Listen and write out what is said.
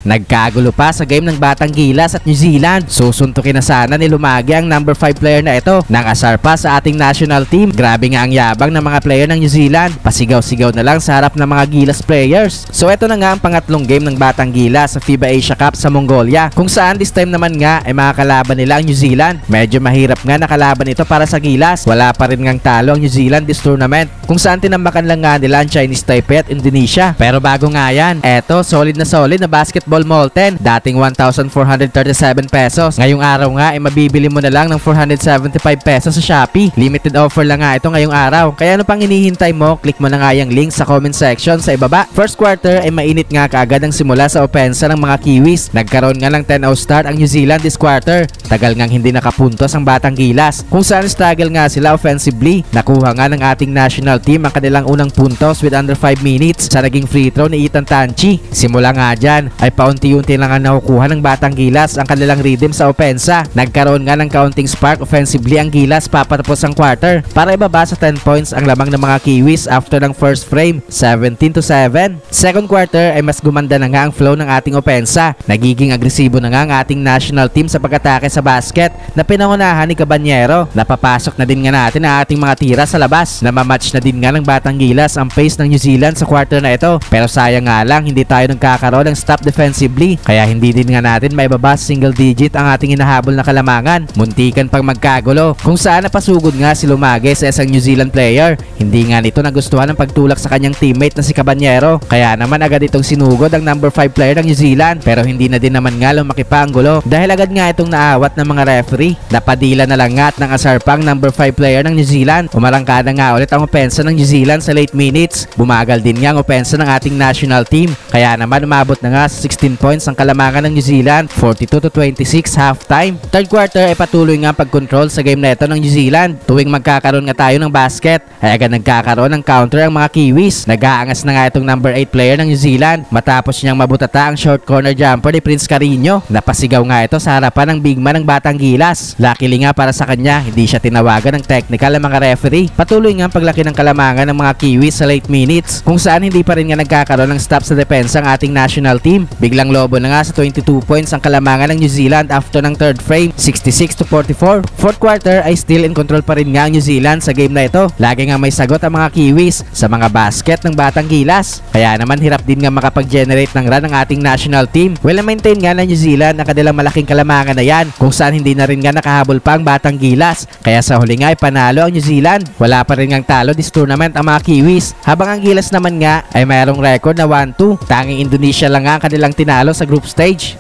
Nagkagulo pa sa game ng Batang Gilas at New Zealand. Susuntukin na sana ni Lumagi ang number 5 player na ito nang asar pa sa ating national team. Grabe nga ang yabang ng mga player ng New Zealand. Pasigaw-sigaw na lang sa harap ng mga Gilas players. So ito na nga ang pangatlong game ng Batang Gilas sa FIBA Asia Cup sa Mongolia, kung saan this time naman nga ay makakalaban nila ang New Zealand. Medyo mahirap nga nakalaban ito para sa Gilas. Wala pa rin ngang talo ang New Zealand this tournament, kung saan tinambakan lang nga nila ang Chinese Taipei at Indonesia. Pero bago nga yan, eto solid na basketball Molten, dating 1,437 pesos. Ngayong araw nga ay mabibili mo na lang ng 475 pesos sa Shopee. Limited offer lang nga ito ngayong araw. Kaya ano pang hinihintay mo? Click mo na nga yung link sa comment section sa ibaba. First quarter ay mainit nga kaagad ang simula sa opensa ng mga Kiwis. Nagkaroon nga ng 10-0 start ang New Zealand this quarter. Tagal ngang hindi nakapuntos ang Batang Gilas, kung saan struggle nga sila offensively. Nakuha nga ng ating national team ang kanilang unang puntos with under 5 minutes sa naging free throw ni Ethan Tanchi. Simula nga dyan ay paunti-unti lang ang nakukuha ng Batang Gilas ang kanilang rhythm sa opensa. Nagkaroon nga ng counting spark offensively ang Gilas papatapos ang quarter para ibaba sa 10 points ang lamang ng mga Kiwis after ng first frame, 17-7. Second quarter ay mas gumanda na nga ang flow ng ating opensa. Nagiging agresibo na nga ang ating national team sa pag-atake sa basket na pinangunahan ni Cabanyero. Napapasok na din nga natin ang ating mga tira sa labas. Namamatch na din nga ng Batang Gilas ang pace ng New Zealand sa quarter na ito. Pero sayang nga lang hindi tayo nagkakaroon ng stop defensively, kaya hindi din nga natin maibaba sa single digit ang ating hinahabol na kalamangan. Muntikan pang magkagulo, kung saan napasugod nga si Lumagi sa isang New Zealand player. Hindi nga nito nagustuhan ang pagtulak sa kanyang teammate na si Cabanyero, kaya naman agad itong sinugod ang number 5 player ng New Zealand. Pero hindi na din naman nga lumaki pa ang gulo dahil agad nga itong naawat ng mga referee. Napadila na lang nga at ng asar pang number 5 player ng New Zealand. Umarangkada nga ulit ang opensa ng New Zealand sa late minutes. Bumagal din nga ang opensa ng ating national team, kaya naman umabot na nga sa 16 points ang kalamangan ng New Zealand, 42-26 halftime. Third quarter ay patuloy nga pag-control sa game na ito ng New Zealand. Tuwing magkakaroon nga tayo ng basket ay agad nagkakaroon ng counter ang mga Kiwis. Nag-aangas na nga itong number 8 player ng New Zealand matapos niyang mabutata ang short corner jumper ni Prince Carino. Napasigaw nga ito sa harapan ng big man ng Batang Gilas. Luckily nga para sa kanya, hindi siya tinawagan ng technical ng mga referee. Patuloy nga ang paglaki ng kalamangan ng mga Kiwis sa late minutes, kung saan hindi pa rin nga nagkakaroon ng stop sa depensa ang ating national team. Biglang lobo na nga sa 22 points ang kalamangan ng New Zealand after ng third frame, 66-44. Fourth quarter ay still in control pa rin nga ang New Zealand sa game na ito. Lagi nga may sagot ang mga Kiwis sa mga basket ng Batang Gilas, kaya naman hirap din nga makapag-generate ng run ang ating national team. Well, na-maintain nga ng New Zealand ang kanilang malaking kalamangan na yan, kung saan hindi na rin nga nakahabol pa ang Batang Gilas, kaya sa huli nga ay panalo ang New Zealand. Wala pa rin ngang talo this tournament ang mga Kiwis, habang ang Gilas naman nga ay mayroong record na 1-2. Tanging Indonesia lang nga ang kanilang tinalo sa group stage.